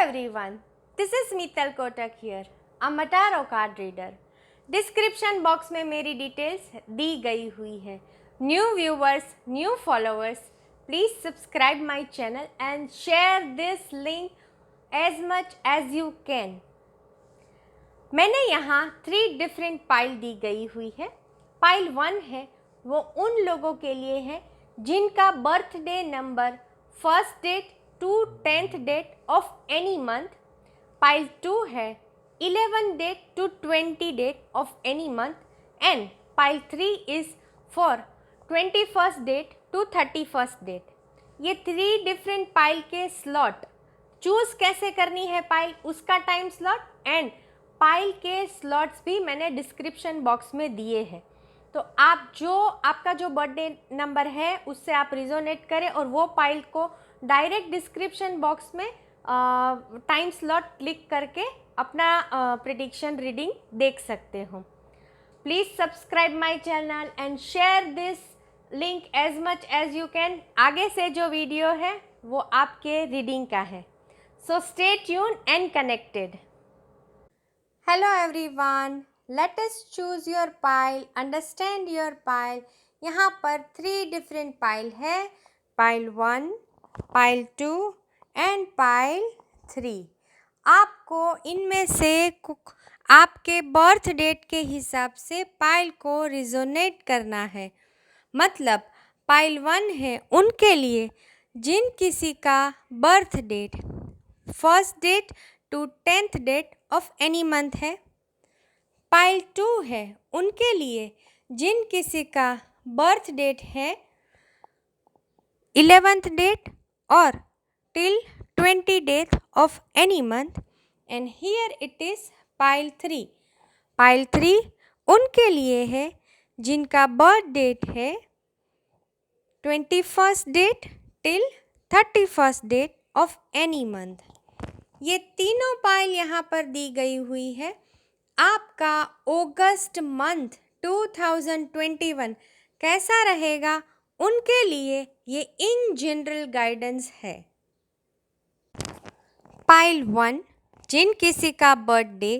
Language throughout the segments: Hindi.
everyone, this is Mittal Kotak here, a Mataro card reader. Description box में मेरी डिटेल्स दी गई हुई है. New viewers, new followers, please subscribe my channel and share this link as much as you can. मैंने यहाँ 3 डिफरेंट पाइल दी गई हुई है. पाइल 1 है वो उन लोगों के लिए है जिनका birthday number first date to 10th date of any month. Pile 2 है 11 date to 20 date of any month. And pile 3 is for 21st date to 31st date. ये 3 डिफरेंट पाइल के स्लॉट चूज़ कैसे करनी है पाइल, उसका टाइम स्लॉट एंड पाइल के स्लॉट्स भी मैंने डिस्क्रिप्शन बॉक्स में दिए हैं. तो आपका जो बर्थडे नंबर है उससे आप रिजोनेट करें और वो पाइल को डायरेक्ट डिस्क्रिप्शन बॉक्स में टाइम स्लॉट क्लिक करके अपना प्रेडिक्शन रीडिंग देख सकते हो. Please subscribe my channel and share this link as much as you can. आगे से जो वीडियो है वो आपके रीडिंग का है. So stay tune and connected. Hello everyone, let us choose your pile, understand your pile. यहाँ पर 3 डिफरेंट पाइल है. Pile 1, pile 2 and pile 3. आपको इनमें से आपके बर्थ डेट के हिसाब से पाइल को रिजोनेट करना है. मतलब पाइल 1 है उनके लिए जिन किसी का birth date first date to 10th date of any month है. पाइल 2 है उनके लिए जिन किसी का बर्थ डेट है 11th डेट और till 20 days of any month. And here it is pile 3. Pile 3 उनके लिए है जिनका बर्थ डेट है 21st date till 31st date of any month. ये तीनों पाइल यहाँ पर दी गई हुई है. आपका अगस्त मंथ 2021 कैसा रहेगा उनके लिए ये इन जनरल गाइडेंस है. पाइल 1 जिन किसी का birthday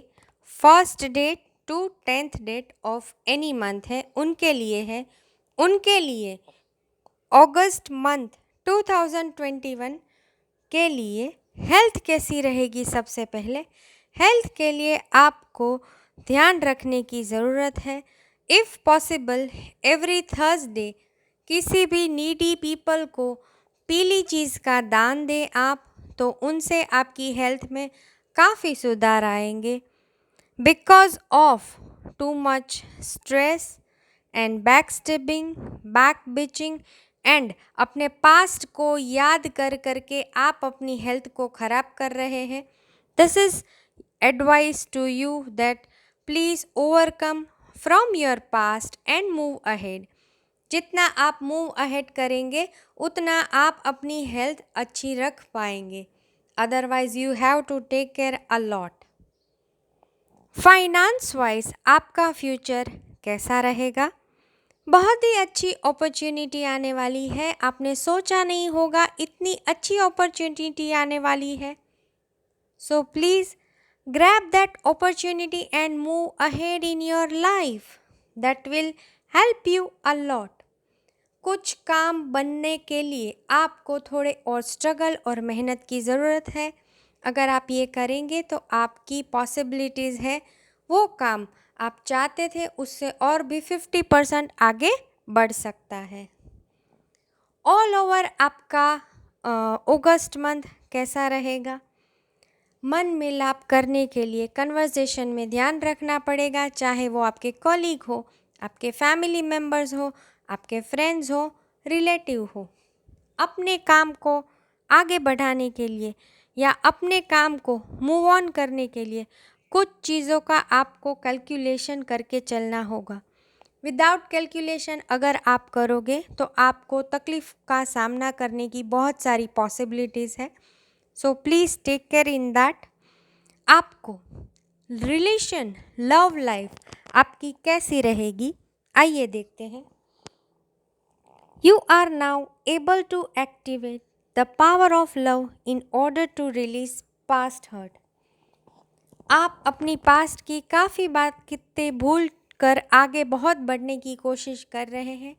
first date to 10th date of any month है उनके लिए अगस्त मंथ 2021 के लिए हेल्थ कैसी रहेगी. सबसे पहले हेल्थ के लिए आपको ध्यान रखने की ज़रूरत है. इफ़ पॉसिबल एवरी थर्सडे किसी भी नीडी पीपल को पीली चीज़ का दान दें आप, तो उनसे आपकी हेल्थ में काफ़ी सुधार आएंगे. Because of too much stress and back stabbing, back bitching and अपने पास्ट को याद कर करके आप अपनी हेल्थ को ख़राब कर रहे हैं. This is advice to you that please overcome from your past and move ahead. जितना आप मूव अहेड करेंगे उतना आप अपनी हेल्थ अच्छी रख पाएंगे. Otherwise you have to take care a lot. Finance wise आपका फ्यूचर कैसा रहेगा. बहुत ही अच्छी अपॉर्चुनिटी आने वाली है. आपने सोचा नहीं होगा इतनी अच्छी अपॉर्चुनिटी आने वाली है. So please grab that opportunity and move ahead in your life. That will help you a lot. कुछ काम बनने के लिए आपको थोड़े और स्ट्रगल और मेहनत की ज़रूरत है. अगर आप ये करेंगे तो आपकी पॉसिबिलिटीज़ है वो काम आप चाहते थे उससे और भी 50% आगे बढ़ सकता है. ऑल ओवर आपका अगस्त मंथ कैसा रहेगा. मन मिलाप करने के लिए कन्वर्सेशन में ध्यान रखना पड़ेगा. चाहे वो आपके कॉलीग हो, आपके फैमिली मेम्बर्स हो, आपके फ्रेंड्स हो, रिलेटिव हो. अपने काम को आगे बढ़ाने के लिए या अपने काम को मूव ऑन करने के लिए कुछ चीज़ों का आपको कैलकुलेशन करके चलना होगा. विदाउट कैलकुलेशन अगर आप करोगे तो आपको तकलीफ़ का सामना करने की बहुत सारी पॉसिबिलिटीज़ है. So please take care in that. आपको रिलेशन, लव लाइफ आपकी कैसी रहेगी आइए देखते हैं. You are now able to activate the power of love in order to release past hurt. आप अपनी पास्ट की काफ़ी बातें भूल कर आगे बहुत बढ़ने की कोशिश कर रहे हैं,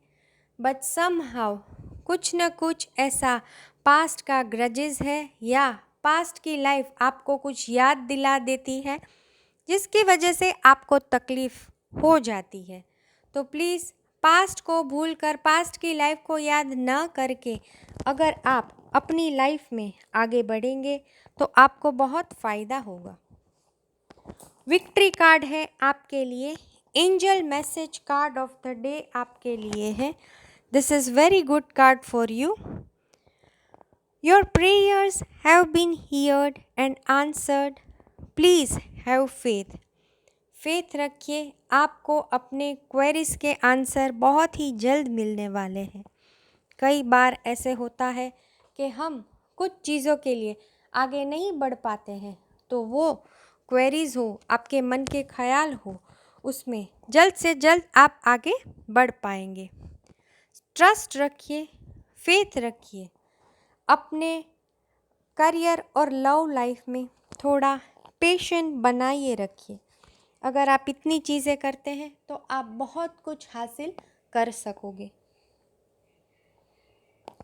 बट समहाउ कुछ न कुछ ऐसा पास्ट का ग्रजेस है या पास्ट की लाइफ आपको कुछ याद दिला देती है जिसकी वजह से आपको तकलीफ़ हो जाती है। तो प्लीज़ पास्ट को भूलकर पास्ट की लाइफ को याद न करके अगर आप अपनी लाइफ में आगे बढ़ेंगे तो आपको बहुत फ़ायदा होगा। विक्ट्री कार्ड है आपके लिए, angel message card of the day आपके लिए है। This is very good card for you. Your prayers have been heard and answered, please have faith. Faith रखिए, आपको अपने क्वेरीज के आंसर बहुत ही जल्द मिलने वाले हैं। कई बार ऐसे होता है कि हम कुछ चीज़ों के लिए आगे नहीं बढ़ पाते हैं, तो वो क्वेरीज हो, आपके मन के ख्याल हो, उसमें जल्द से जल्द आप आगे बढ़ पाएंगे। ट्रस्ट रखिए, फेथ रखिए, अपने करियर और लव लाइफ में थोड़ा पेशेंट बनाइए रखिए। अगर आप इतनी चीज़ें करते हैं तो आप बहुत कुछ हासिल कर सकोगे।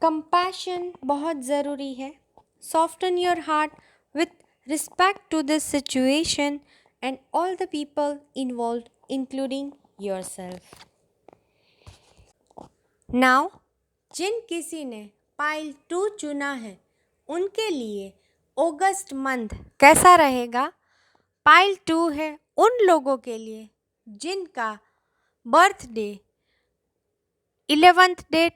कंपैशन बहुत ज़रूरी है। Soften your heart with respect to this situation and all the people involve including yourself. Now जिन किसी ने पाइल 2 चुना है उनके लिए अगस्त मंथ कैसा रहेगा? पाइल 2 है उन लोगों के लिए जिनका birthday 11th day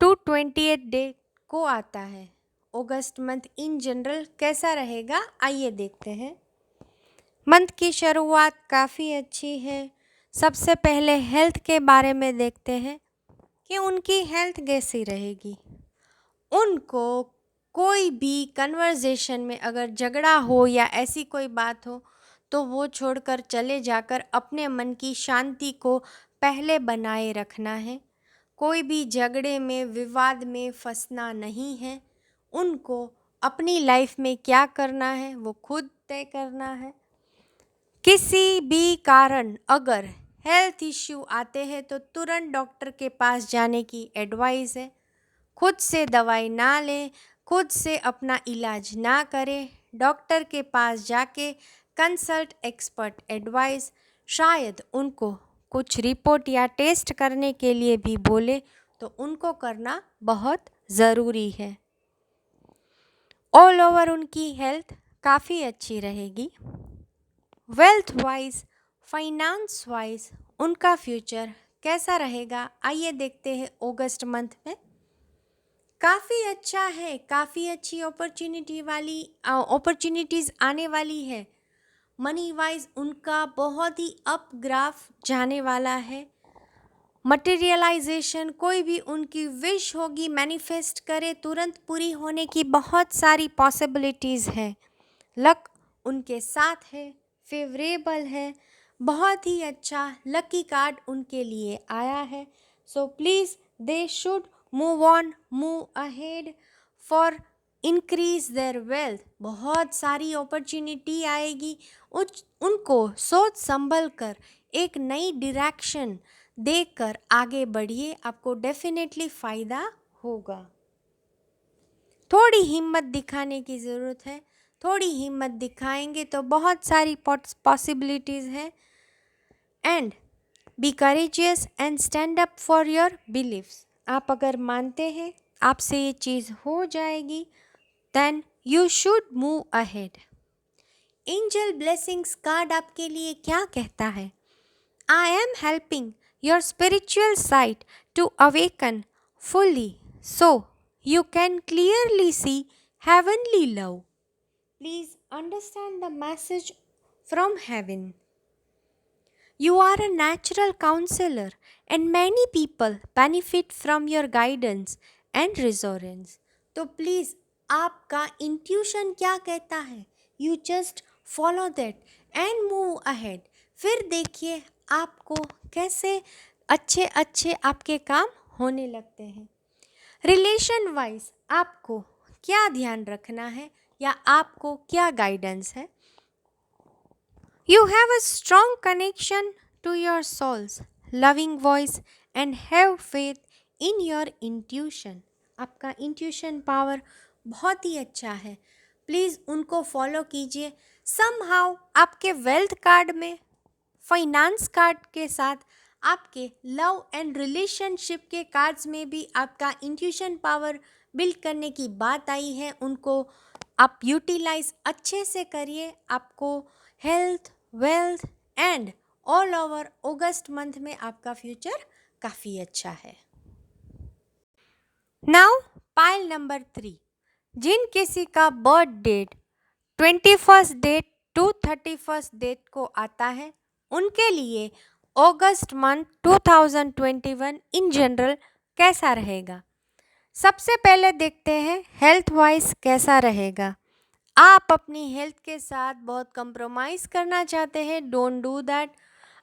to 20th day को आता है। अगस्त मंथ इन जनरल कैसा रहेगा, आइए देखते हैं। मंथ की शुरुआत काफ़ी अच्छी है। सबसे पहले हेल्थ के बारे में देखते हैं कि उनकी हेल्थ कैसी रहेगी। उनको कोई भी कन्वर्सेशन में अगर झगड़ा हो या ऐसी कोई बात हो तो वो छोड़कर चले जाकर अपने मन की शांति को पहले बनाए रखना है। कोई भी झगड़े में विवाद में फंसना नहीं है। उनको अपनी लाइफ में क्या करना है वो खुद तय करना है। किसी भी कारण अगर हेल्थ इश्यू आते हैं तो तुरंत डॉक्टर के पास जाने की एडवाइस है। खुद से दवाई ना लें, खुद से अपना इलाज ना करें। डॉक्टर के पास जाके कंसल्ट एक्सपर्ट एडवाइस, शायद उनको कुछ रिपोर्ट या टेस्ट करने के लिए भी बोले तो उनको करना बहुत ज़रूरी है। ऑल ओवर उनकी हेल्थ काफ़ी अच्छी रहेगी। वेल्थ वाइज, फाइनेंस वाइज उनका फ्यूचर कैसा रहेगा, आइए देखते हैं। अगस्त मंथ में काफ़ी अच्छा है, काफ़ी अच्छी अपॉर्चुनिटीज़ आने वाली है। मनी वाइज उनका बहुत ही अप ग्राफ जाने वाला है। मटेरियलाइजेशन, कोई भी उनकी विश होगी मैनिफेस्ट करे तुरंत पूरी होने की बहुत सारी पॉसिबिलिटीज़ है। लक उनके साथ है, फेवरेबल है, बहुत ही अच्छा लकी कार्ड उनके लिए आया है। So please they should move on, move ahead for increase their wealth. बहुत सारी अपॉर्चुनिटी आएगी, उनको सोच संभल कर एक नई डायरेक्शन देकर आगे बढ़िए, आपको डेफिनेटली फ़ायदा होगा। थोड़ी हिम्मत दिखाने की ज़रूरत है, थोड़ी हिम्मत दिखाएंगे तो बहुत सारी पॉसिबिलिटीज़ है। And be courageous and stand up for your beliefs. आप अगर मानते हैं आपसे ये चीज़ हो जाएगी, then you should move ahead. Angel blessings card आपके लिए क्या कहता है? I am helping your spiritual sight to awaken fully so you can clearly see heavenly love. Please understand the message from heaven. You are a natural counselor and many people benefit from your guidance and reassurance. तो प्लीज़ आपका इंट्यूशन क्या कहता है, you just follow that and move ahead. फिर देखिए आपको कैसे अच्छे अच्छे आपके काम होने लगते हैं। रिलेशन वाइज आपको क्या ध्यान रखना है, या आपको क्या गाइडेंस है। You have a strong connection to your soul's loving voice and have faith in your intuition. आपका इंट्यूशन पावर बहुत ही अच्छा है, प्लीज़ उनको फॉलो कीजिए। समहाउ आपके वेल्थ कार्ड में, फाइनेंस कार्ड के साथ आपके लव एंड रिलेशनशिप के कार्ड्स में भी आपका इंट्यूशन पावर बिल्ड करने की बात आई है, उनको आप यूटिलाइज अच्छे से करिए। आपको health, wealth and all over August month में आपका फ्यूचर काफ़ी अच्छा है। नाउ पाइल नंबर 3, जिन किसी का birth date 21 date to 31 date को आता है, उनके लिए अगस्त मंथ 2021 इन जनरल कैसा रहेगा। सबसे पहले देखते हैं हेल्थ वाइज कैसा रहेगा। आप अपनी हेल्थ के साथ बहुत कंप्रोमाइज़ करना चाहते हैं, डोंट डू दैट।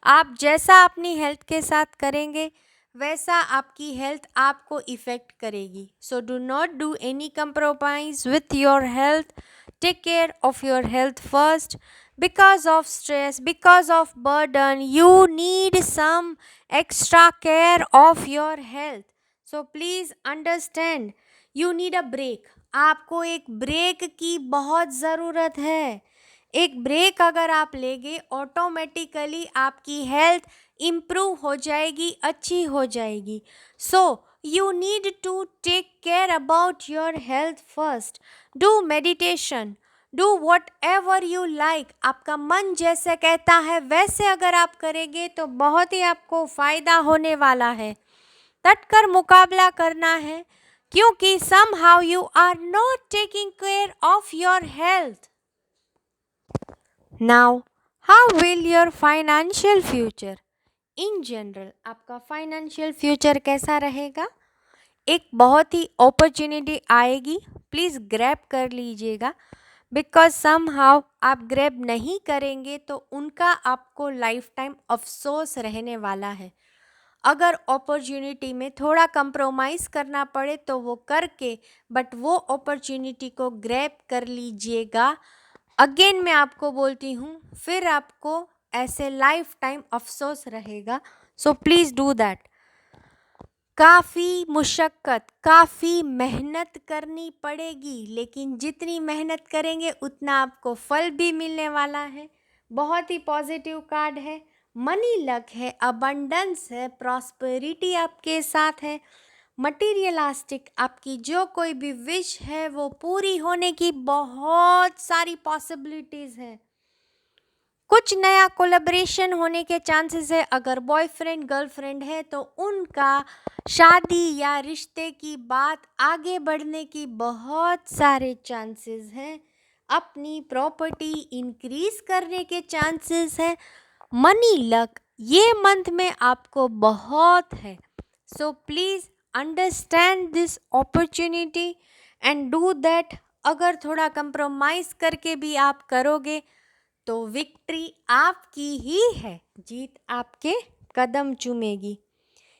आप जैसा अपनी हेल्थ के साथ करेंगे वैसा आपकी हेल्थ आपको इफ़ेक्ट करेगी। So do not do any compromise with your health. Take care of your health first. Because of stress, because of burden, you need some extra care of your health. So please understand, you need a break. आपको एक ब्रेक की बहुत ज़रूरत है। एक ब्रेक अगर आप लेंगे ऑटोमेटिकली आपकी हेल्थ इम्प्रूव हो जाएगी, अच्छी हो जाएगी। So you need to take care about your health first. Do meditation, do whatever you like. आपका मन जैसे कहता है वैसे अगर आप करेंगे तो बहुत ही आपको फ़ायदा होने वाला है। डट कर मुकाबला करना है, क्योंकि somehow you are not taking care of your health. Now, how will your financial future in general, आपका फाइनेंशियल फ्यूचर कैसा रहेगा। एक बहुत ही अपॉर्चुनिटी आएगी, प्लीज़ ग्रैब कर लीजिएगा। बिकॉज समहाउ आप ग्रैब नहीं करेंगे तो उनका आपको लाइफ टाइम अफसोस रहने वाला है। अगर अपॉर्चुनिटी में थोड़ा कंप्रोमाइज़ करना पड़े तो वो करके, बट वो अपॉर्चुनिटी को ग्रैब कर लीजिएगा। अगेन मैं आपको बोलती हूँ, फिर आपको ऐसे लाइफ टाइम अफसोस रहेगा। So please do that. काफ़ी मुशक्क़त, काफ़ी मेहनत करनी पड़ेगी, लेकिन जितनी मेहनत करेंगे उतना आपको फल भी मिलने वाला है। बहुत ही पॉजिटिव कार्ड है। मनी लक है, अबंडेंस है, प्रॉस्पेरिटी आपके साथ है। मटीरियलिस्टिक, आपकी जो कोई भी विश है वो पूरी होने की बहुत सारी पॉसिबिलिटीज़ हैं। कुछ नया कोलैबोरेशन होने के चांसेस है। अगर बॉयफ्रेंड गर्लफ्रेंड है तो उनका शादी या रिश्ते की बात आगे बढ़ने की बहुत सारे चांसेस हैं। अपनी प्रॉपर्टी इंक्रीज करने के चांसेस हैं। मनी लक ये मंथ में आपको बहुत है। So please understand this opportunity and do that. अगर थोड़ा कंप्रोमाइज़ करके भी आप करोगे तो विक्ट्री आपकी ही है, जीत आपके कदम चूमेगी।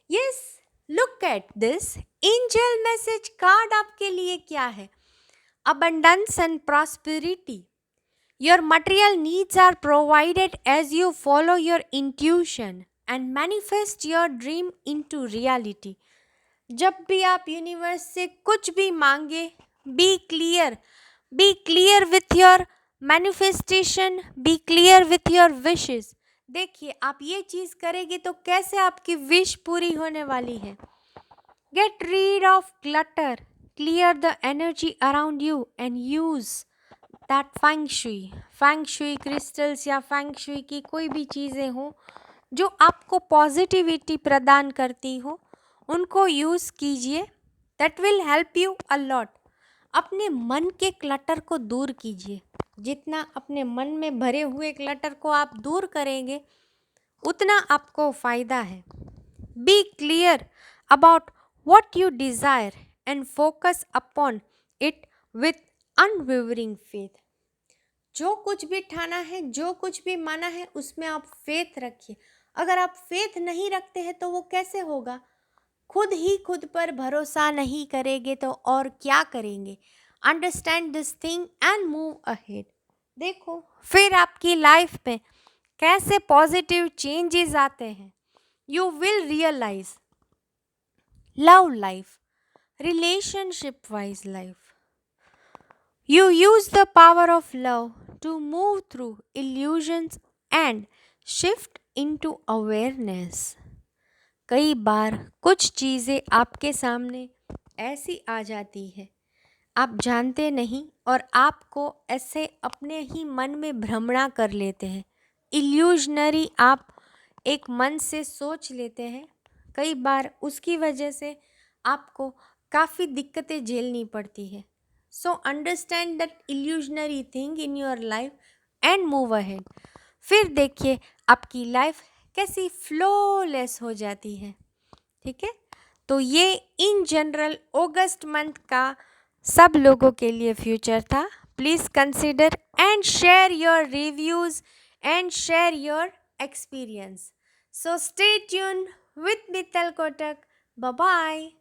Yes, look at this angel message card आपके लिए क्या है। Abundance and prosperity, your material needs are provided as you follow your intuition and manifest your dream into reality. जब भी आप यूनिवर्स से कुछ भी मांगे, be clear with your manifestation, be clear with your wishes. देखिए, आप ये चीज़ करेंगे तो कैसे आपकी विश पूरी होने वाली है। Get rid of clutter, clear the energy around you and use that feng shui crystals या फैंग शुई की कोई भी चीज़ें हो जो आपको पॉजिटिविटी प्रदान करती हो, उनको यूज़ कीजिए। That will help you a lot. अपने मन के क्लटर को दूर कीजिए। जितना अपने मन में भरे हुए क्लटर को आप दूर करेंगे उतना आपको फ़ायदा है। Be clear about what you desire and focus upon it with unwavering faith. जो कुछ भी ठाना है, जो कुछ भी माना है, उसमें आप फेथ रखिए। अगर आप फेथ नहीं रखते हैं तो वो कैसे होगा। खुद ही खुद पर भरोसा नहीं करेंगे तो और क्या करेंगे। Understand this thing and move ahead. देखो फिर आपकी लाइफ में कैसे पॉजिटिव चेंजेस आते हैं। You will realise love life, relationship wise life. You use the power of love to move through illusions and shift into awareness. कई बार कुछ चीज़ें आपके सामने ऐसी आ जाती है, आप जानते नहीं और आपको ऐसे अपने ही मन में भ्रमणा कर लेते हैं। इल्यूजनरी आप एक मन से सोच लेते हैं, कई बार उसकी वजह से आपको काफ़ी दिक्कतें झेलनी पड़ती है। So understand that illusionary thing in your life and move ahead. फिर देखिए आपकी लाइफ कैसी फ्लोलेस हो जाती है। ठीक है, तो ये इन जनरल अगस्त मंथ का सब लोगों के लिए फ्यूचर था। Please consider and share your reviews and share your experience. So stay tuned with Mittal Kotak. Bye bye.